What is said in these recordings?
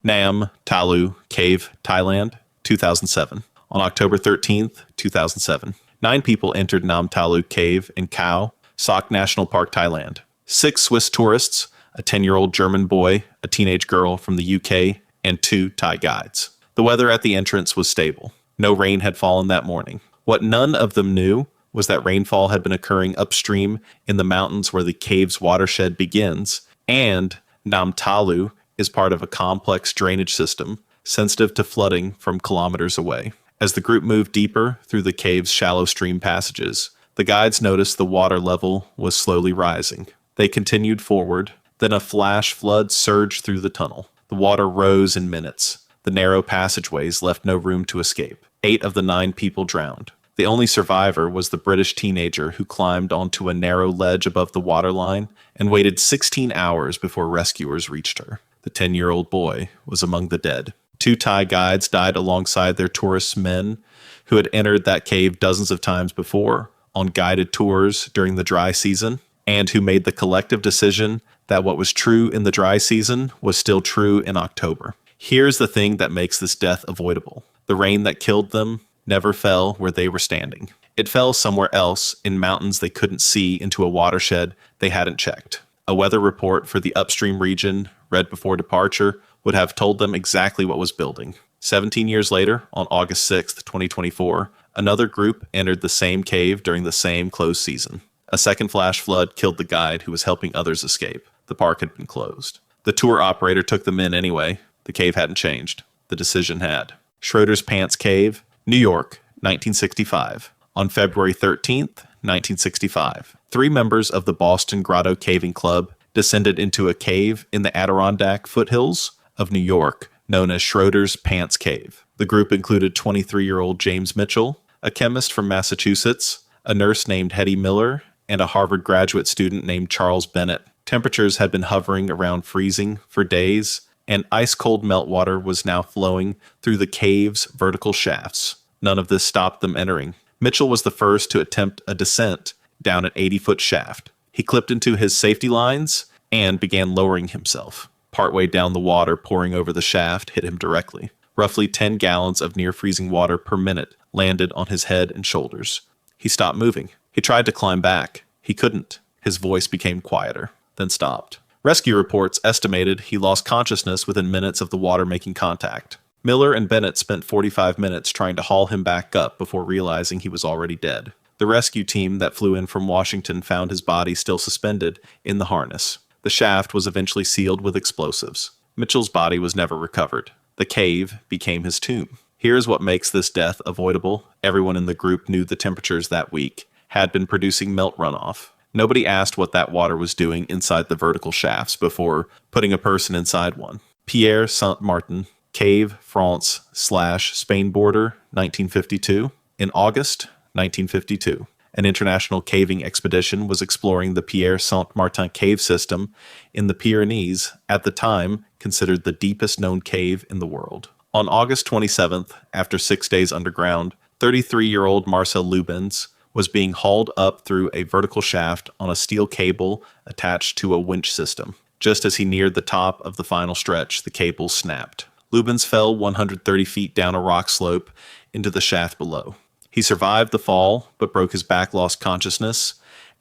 Nam Talu Cave, Thailand, 2007. On October 13th, 2007, 9 people entered Nam Talu Cave in Khao, Sok National Park, Thailand. 6 Swiss tourists, a 10-year-old German boy, a teenage girl from the UK, and 2 Thai guides. The weather at the entrance was stable. No rain had fallen that morning. What none of them knew was that rainfall had been occurring upstream in the mountains where the cave's watershed begins, and Nam Talu is part of a complex drainage system sensitive to flooding from kilometers away. As the group moved deeper through the cave's shallow stream passages, the guides noticed the water level was slowly rising. They continued forward, then a flash flood surged through the tunnel. The water rose in minutes. The narrow passageways left no room to escape. 8 of the 9 people drowned. The only survivor was the British teenager who climbed onto a narrow ledge above the waterline and waited 16 hours before rescuers reached her. The 10-year-old boy was among the dead. 2 Thai guides died alongside their tourist men who had entered that cave dozens of times before on guided tours during the dry season, and who made the collective decision that what was true in the dry season was still true in October. Here's the thing that makes this death avoidable. The rain that killed them never fell where they were standing. It fell somewhere else in mountains they couldn't see into a watershed they hadn't checked. A weather report for the upstream region, read before departure, would have told them exactly what was building. 17 years later, on August 6th, 2024, another group entered the same cave during the same closed season. A second flash flood killed the guide who was helping others escape. The park had been closed. The tour operator took them in anyway. The cave hadn't changed. The decision had. Schroeder's Pants Cave, New York, 1965. On February 13th, 1965, 3 members of the Boston Grotto Caving Club descended into a cave in the Adirondack foothills of New York, known as Schroeder's Pants Cave. The group included 23-year-old James Mitchell, a chemist from Massachusetts, a nurse named Hetty Miller, and a Harvard graduate student named Charles Bennett. Temperatures had been hovering around freezing for days, and ice-cold meltwater was now flowing through the cave's vertical shafts. None of this stopped them entering. Mitchell was the first to attempt a descent down an 80-foot shaft. He clipped into his safety lines and began lowering himself. Partway down the water pouring over the shaft hit him directly. Roughly 10 gallons of near-freezing water per minute landed on his head and shoulders. He stopped moving. He tried to climb back. He couldn't. His voice became quieter, then stopped. Rescue reports estimated he lost consciousness within minutes of the water making contact. Miller and Bennett spent 45 minutes trying to haul him back up before realizing he was already dead. The rescue team that flew in from Washington found his body still suspended in the harness. The shaft was eventually sealed with explosives. Mitchell's body was never recovered. The cave became his tomb. Here's what makes this death avoidable. Everyone in the group knew the temperatures that week had been producing melt runoff. Nobody asked what that water was doing inside the vertical shafts before putting a person inside one. Pierre Saint-Martin, Cave, France / Spain border, 1952. In August 1952, an international caving expedition was exploring the Pierre Saint-Martin cave system in the Pyrenees, at the time considered the deepest known cave in the world. On August 27th, after 6 days underground, 33-year-old Marcel Lubens was being hauled up through a vertical shaft on a steel cable attached to a winch system. Just as he neared the top of the final stretch, the cable snapped. Lubens fell 130 feet down a rock slope into the shaft below. He survived the fall, but broke his back, lost consciousness,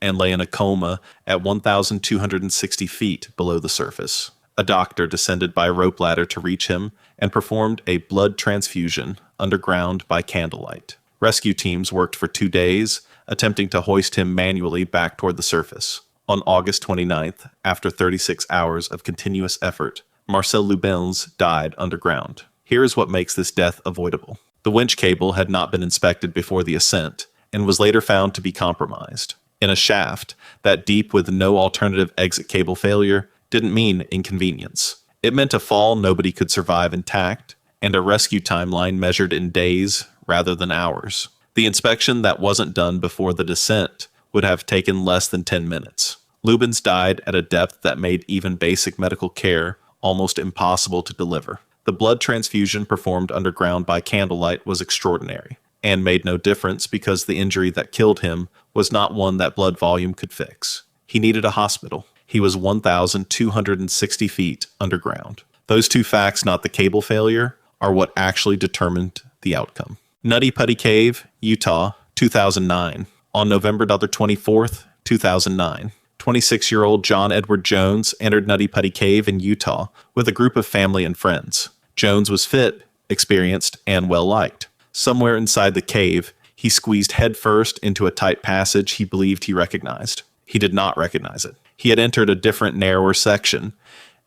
and lay in a coma at 1,260 feet below the surface. A doctor descended by a rope ladder to reach him and performed a blood transfusion underground by candlelight. Rescue teams worked for 2 days, attempting to hoist him manually back toward the surface. On August 29th, after 36 hours of continuous effort, Marcel Lubens died underground. Here is what makes this death avoidable. The winch cable had not been inspected before the ascent and was later found to be compromised. In a shaft that deep with no alternative exit cable failure didn't mean inconvenience. It meant a fall nobody could survive intact and a rescue timeline measured in days rather than hours. The inspection that wasn't done before the descent would have taken less than 10 minutes. Lubens died at a depth that made even basic medical care almost impossible to deliver. The blood transfusion performed underground by candlelight was extraordinary, and made no difference because the injury that killed him was not one that blood volume could fix. He needed a hospital. He was 1,260 feet underground. Those two facts, not the cable failure, are what actually determined the outcome. Nutty Putty Cave, Utah, 2009. On November 24th, 2009, 26-year-old John Edward Jones entered Nutty Putty Cave in Utah with a group of family and friends. Jones was fit, experienced, and well-liked. Somewhere inside the cave, he squeezed headfirst into a tight passage he believed he recognized. He did not recognize it. He had entered a different, narrower section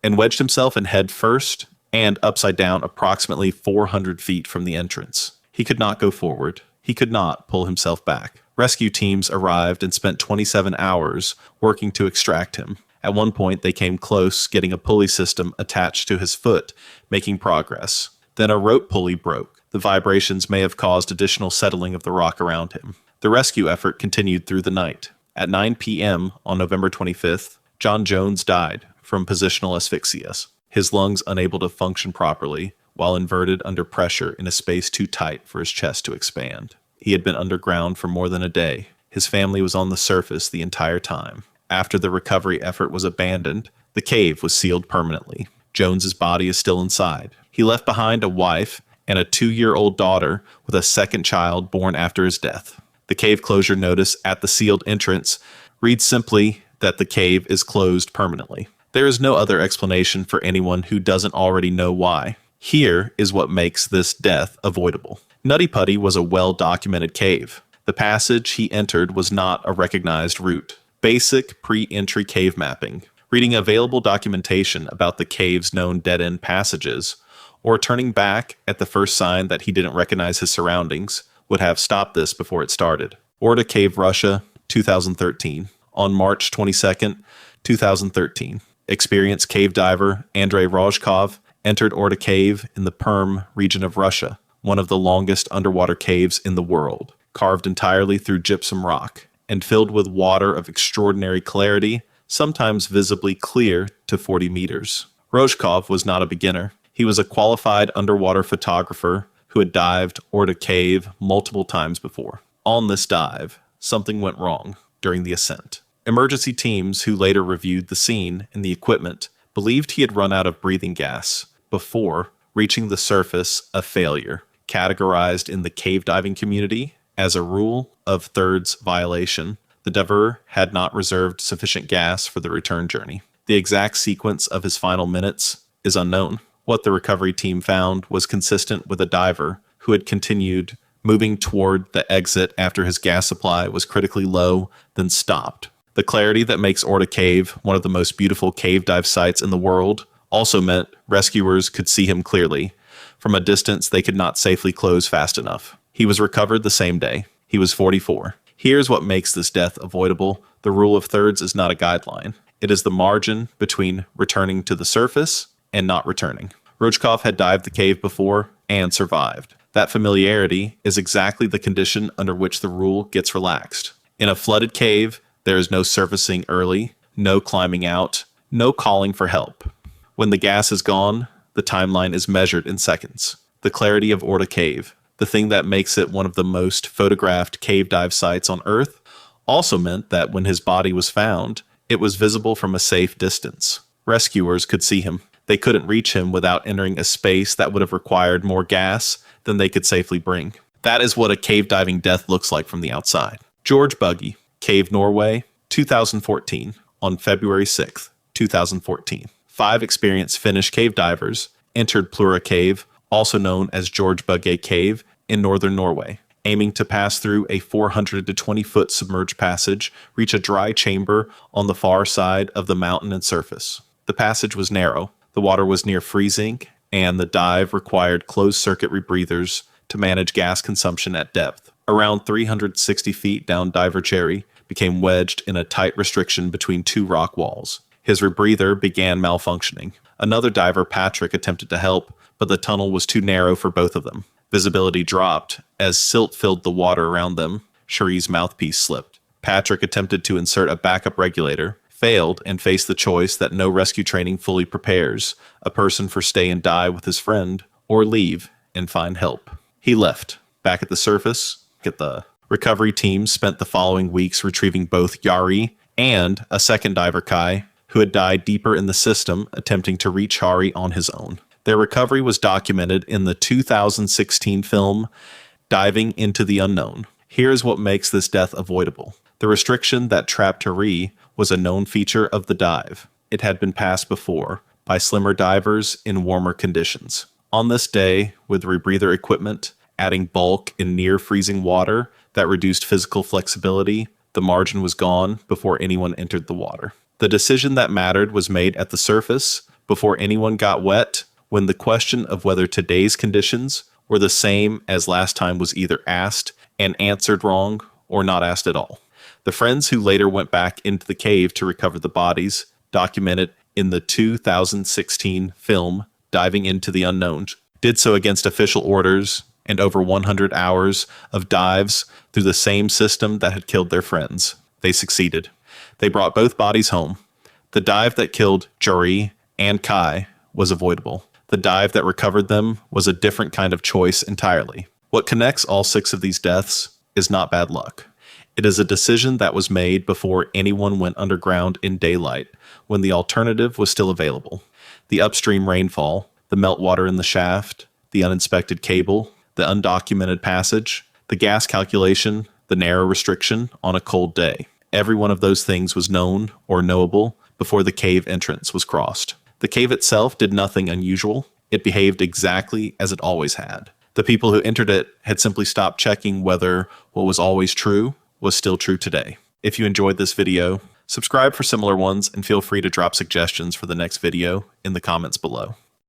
and wedged himself in head first and upside down approximately 400 feet from the entrance. He could not go forward. He could not pull himself back. Rescue teams arrived and spent 27 hours working to extract him. At one point, they came close, getting a pulley system attached to his foot, making progress. Then a rope pulley broke. The vibrations may have caused additional settling of the rock around him. The rescue effort continued through the night. At 9 p.m. on November 25th, John Jones died from positional asphyxia, his lungs unable to function properly while inverted under pressure in a space too tight for his chest to expand. He had been underground for more than a day. His family was on the surface the entire time. After the recovery effort was abandoned, the cave was sealed permanently. Jones's body is still inside. He left behind a wife and a 2-year-old daughter with a second child born after his death. The cave closure notice at the sealed entrance reads simply that the cave is closed permanently. There is no other explanation for anyone who doesn't already know why. Here is what makes this death avoidable. Nutty Putty was a well-documented cave. The passage he entered was not a recognized route. Basic pre-entry cave mapping, reading available documentation about the cave's known dead-end passages, or turning back at the first sign that he didn't recognize his surroundings would have stopped this before it started. Orda Cave, Russia, 2013. On March 22nd, 2013, experienced cave diver Andrei Rozhkov entered Orda Cave in the Perm region of Russia, one of the longest underwater caves in the world, carved entirely through gypsum rock and filled with water of extraordinary clarity, sometimes visibly clear to 40 meters. Rozhkov was not a beginner. He was a qualified underwater photographer who had dived Orda Cave multiple times before. On this dive, something went wrong during the ascent. Emergency teams who later reviewed the scene and the equipment believed he had run out of breathing gas before reaching the surface, a failure, categorized in the cave diving community as a rule of thirds violation. The diver had not reserved sufficient gas for the return journey. The exact sequence of his final minutes is unknown. What the recovery team found was consistent with a diver who had continued moving toward the exit after his gas supply was critically low, then stopped. The clarity that makes Orda Cave one of the most beautiful cave dive sites in the world also meant rescuers could see him clearly. From a distance, they could not safely close fast enough. He was recovered the same day. He was 44. Here's what makes this death avoidable. The rule of thirds is not a guideline. It is the margin between returning to the surface and not returning. Rozhkov had dived the cave before and survived. That familiarity is exactly the condition under which the rule gets relaxed. In a flooded cave, there is no surfacing early, no climbing out, no calling for help. When the gas is gone, the timeline is measured in seconds. The clarity of Orda Cave, the thing that makes it one of the most photographed cave dive sites on Earth, also meant that when his body was found, it was visible from a safe distance. Rescuers could see him. They couldn't reach him without entering a space that would have required more gas than they could safely bring. That is what a cave diving death looks like from the outside. George Bugge, Cave, Norway, 2014, on February 6th, 2014. 5 experienced Finnish cave divers entered Orda Cave, also known as George Bugge Cave, in northern Norway, aiming to pass through a 420-foot submerged passage, reach a dry chamber on the far side of the mountain and surface. The passage was narrow, the water was near freezing, and the dive required closed-circuit rebreathers to manage gas consumption at depth. Around 360 feet down, diver Jerry became wedged in a tight restriction between 2 rock walls. His rebreather began malfunctioning. Another diver, Patrick, attempted to help, but the tunnel was too narrow for both of them. Visibility dropped as silt filled the water around them. Cherie's mouthpiece slipped. Patrick attempted to insert a backup regulator, failed, and faced the choice that no rescue training fully prepares a person for stay and die with his friend, or leave and find help. He left. Back at the surface, the recovery team spent the following weeks retrieving both Yari and a second diver, Kai, who had died deeper in the system attempting to reach Hari on his own. Their recovery was documented in the 2016 film Diving into the Unknown. Here's what makes this death avoidable. The restriction that trapped Hari was a known feature of the dive. It had been passed before by slimmer divers in warmer conditions. On this day, with rebreather equipment, adding bulk in near-freezing water that reduced physical flexibility, the margin was gone before anyone entered the water. The decision that mattered was made at the surface before anyone got wet, when the question of whether today's conditions were the same as last time was either asked and answered wrong or not asked at all. The friends who later went back into the cave to recover the bodies, documented in the 2016 film Diving into the Unknown, did so against official orders and over 100 hours of dives through the same system that had killed their friends. They succeeded. They brought both bodies home. The dive that killed Jori and Kai was avoidable. The dive that recovered them was a different kind of choice entirely. What connects all 6 of these deaths is not bad luck. It is a decision that was made before anyone went underground in daylight, when the alternative was still available. The upstream rainfall, the meltwater in the shaft, the uninspected cable, the undocumented passage, the gas calculation, the narrow restriction on a cold day. Every one of those things was known or knowable before the cave entrance was crossed. The cave itself did nothing unusual. It behaved exactly as it always had. The people who entered it had simply stopped checking whether what was always true was still true today. If you enjoyed this video, subscribe for similar ones and feel free to drop suggestions for the next video in the comments below.